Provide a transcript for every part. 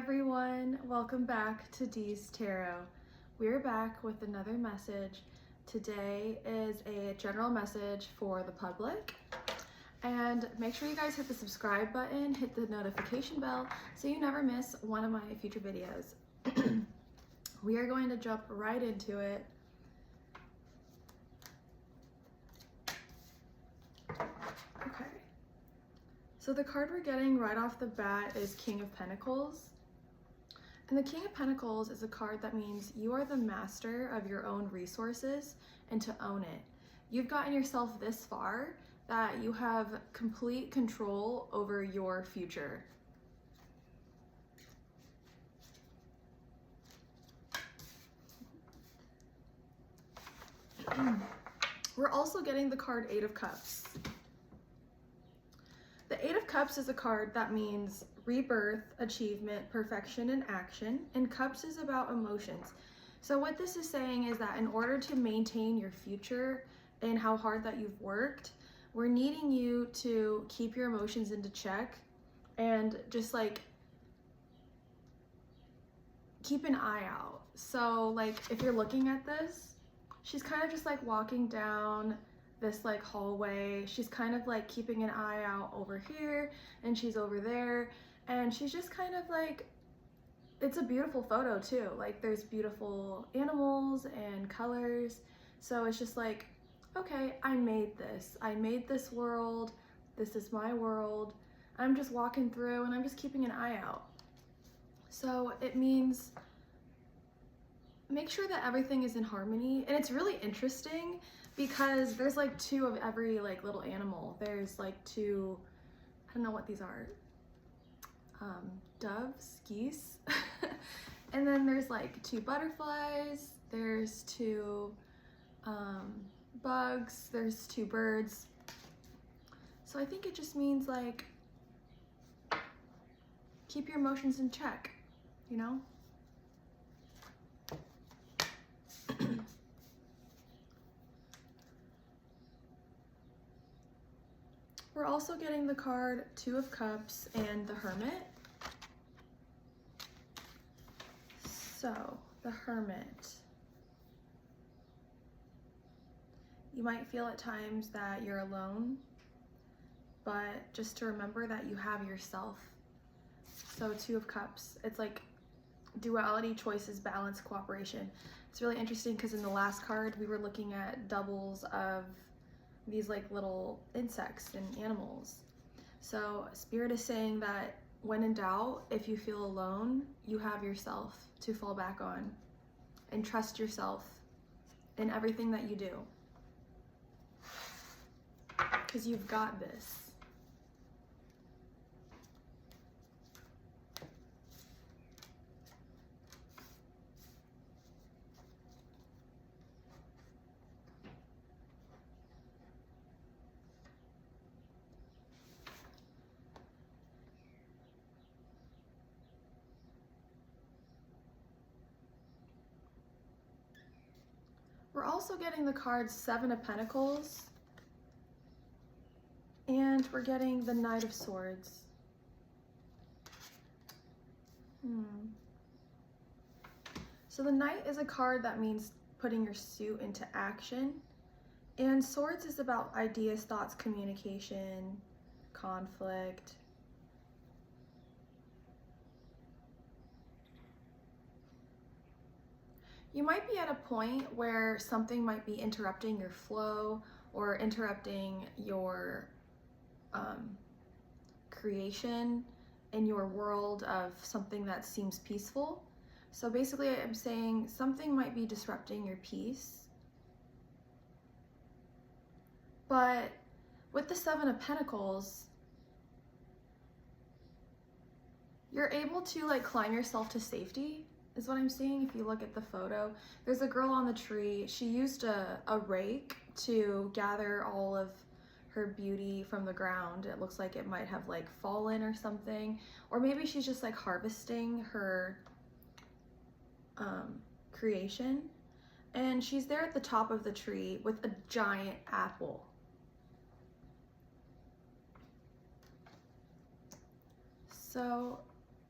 everyone, welcome back to Deez Tarot. We're back with another message. Today is a general message for the public. And make sure you guys hit the subscribe button, hit the notification bell so you never miss one of my future videos. We are going to jump right into it. Okay. So the card we're getting right off the bat is King of Pentacles. And the King of Pentacles is a card that means you are the master of your own resources and to own it. You've gotten yourself this far that you have complete control over your future. We're also getting the card Eight of Cups. The Eight of Cups is a card that means rebirth, achievement, perfection, and action. And Cups is about emotions. So what this is saying is that in order to maintain your future and how hard that you've worked, we're needing you to keep your emotions into check and just like keep an eye out. So like if you're looking at this, she's kind of just like walking down this like hallway. She's kind of like keeping an eye out over here and she's over there, and she's just kind of like, it's a beautiful photo too. Like there's beautiful animals and colors. So it's just like, okay, I made this world. This is my world. I'm just walking through and I'm just keeping an eye out. So it means make sure that everything is in harmony. And it's really interesting because there's like two of every like little animal. There's like two, I don't know what these are, doves, geese. And then there's like two butterflies, there's two bugs, there's two birds. So I think it just means like keep your emotions in check, you know? We're also getting the card Two of Cups and the Hermit. So, the Hermit. You might feel at times that you're alone, but just to remember that you have yourself. So, Two of Cups, it's like duality, choices, balance, cooperation. It's really interesting because in the last card, we were looking at doubles of these like little insects and animals. So Spirit is saying that when in doubt, if you feel alone, you have yourself to fall back on and trust yourself in everything that you do. Because you've got this. We're also getting the card Seven of Pentacles, and we're getting the Knight of Swords. So the Knight is a card that means putting your suit into action, and Swords is about ideas, thoughts, communication, conflict. You might be at a point where something might be interrupting your flow or interrupting your creation in your world of something that seems peaceful. So basically I'm saying something might be disrupting your peace. But with the Seven of Pentacles, you're able to like climb yourself to safety, is what I'm seeing. If you look at the photo, there's a girl on the tree. She used a rake to gather all of her beauty from the ground. It looks like it might have like fallen or something. Or maybe she's just like harvesting her creation. And she's there at the top of the tree with a giant apple. So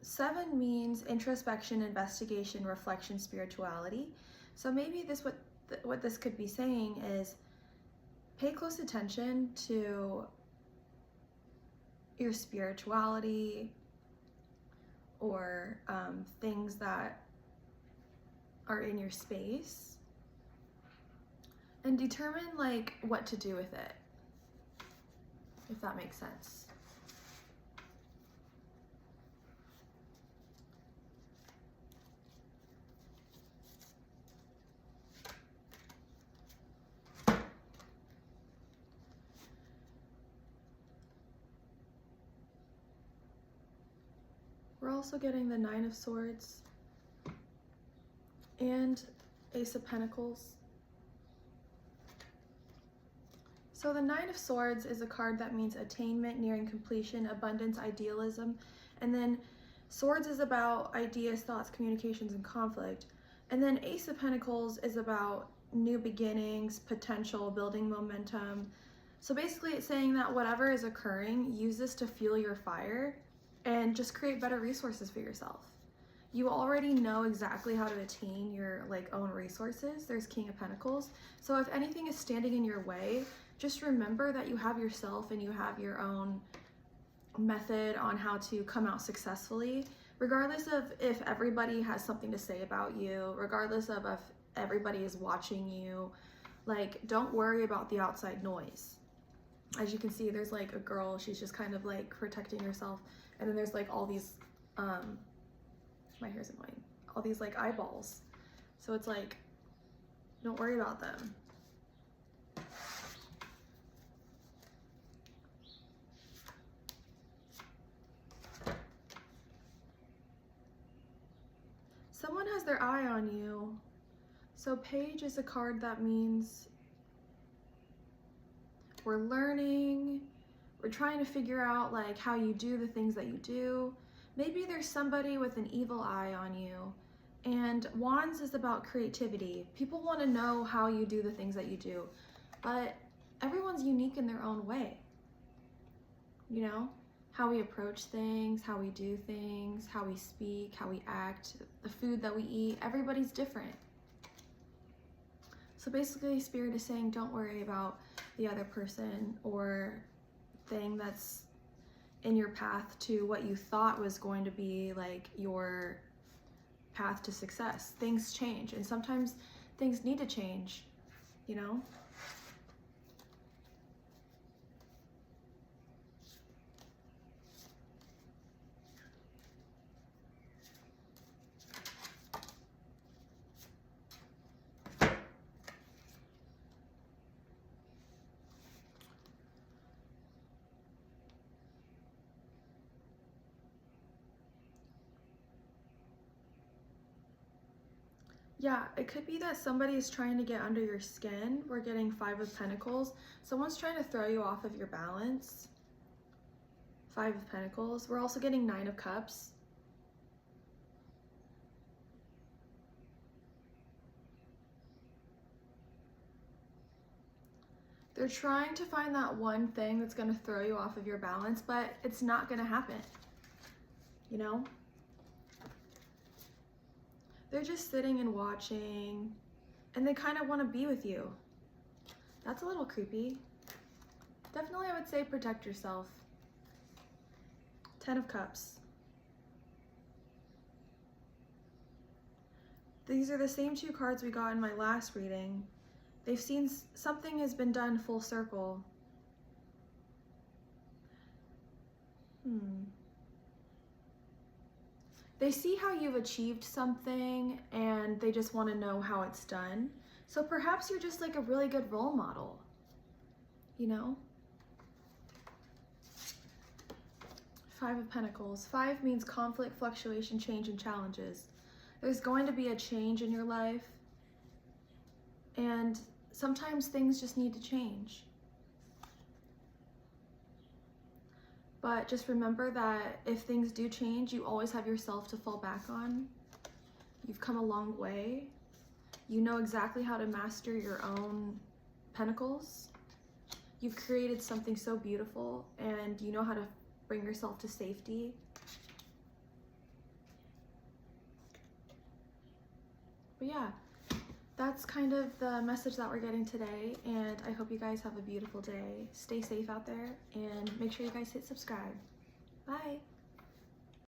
7 means introspection, investigation, reflection, spirituality. So maybe what this could be saying is pay close attention to your spirituality or things that are in your space, and determine like what to do with it, if that makes sense. We're also getting the 9 of Swords and Ace of Pentacles. So the 9 of Swords is a card that means attainment, nearing completion, abundance, idealism. And then Swords is about ideas, thoughts, communications, and conflict. And then Ace of Pentacles is about new beginnings, potential, building momentum. So basically it's saying that whatever is occurring, use this to fuel your fire and just create better resources for yourself. You already know exactly how to attain your like own resources. There's King of Pentacles. So if anything is standing in your way, just remember that you have yourself and you have your own method on how to come out successfully, regardless of if everybody has something to say about you, regardless of if everybody is watching you. Like, don't worry about the outside noise. As you can see, there's like a girl, she's just kind of like protecting herself. And then there's like all these, my hair's annoying, all these like eyeballs. So it's like, don't worry about them. Someone has their eye on you. So Page is a card that means we're learning, we're trying to figure out like how you do the things that you do. Maybe there's somebody with an evil eye on you. And Wands is about creativity. People want to know how you do the things that you do, but everyone's unique in their own way. You know, how we approach things, how we do things, how we speak, how we act, the food that we eat, everybody's different. So basically Spirit is saying don't worry about the other person or thing that's in your path to what you thought was going to be like your path to success. Things change, and sometimes things need to change, you know? Yeah, it could be that somebody is trying to get under your skin. We're getting 5 of Pentacles. Someone's trying to throw you off of your balance. 5 of Pentacles. We're also getting 9 of Cups. They're trying to find that one thing that's going to throw you off of your balance, but it's not going to happen, you know? They're just sitting and watching, and they kind of want to be with you. That's a little creepy. Definitely, I would say protect yourself. 10 of Cups. These are the same 2 cards we got in my last reading. They've seen something has been done full circle. They see how you've achieved something and they just want to know how it's done. So perhaps you're just like a really good role model, you know? 5 of Pentacles. 5 means conflict, fluctuation, change, and challenges. There's going to be a change in your life, and sometimes things just need to change. But just remember that if things do change, you always have yourself to fall back on. You've come a long way. You know exactly how to master your own pentacles. You've created something so beautiful, and you know how to bring yourself to safety. But yeah, that's kind of the message that we're getting today, and I hope you guys have a beautiful day. Stay safe out there, and make sure you guys hit subscribe. Bye!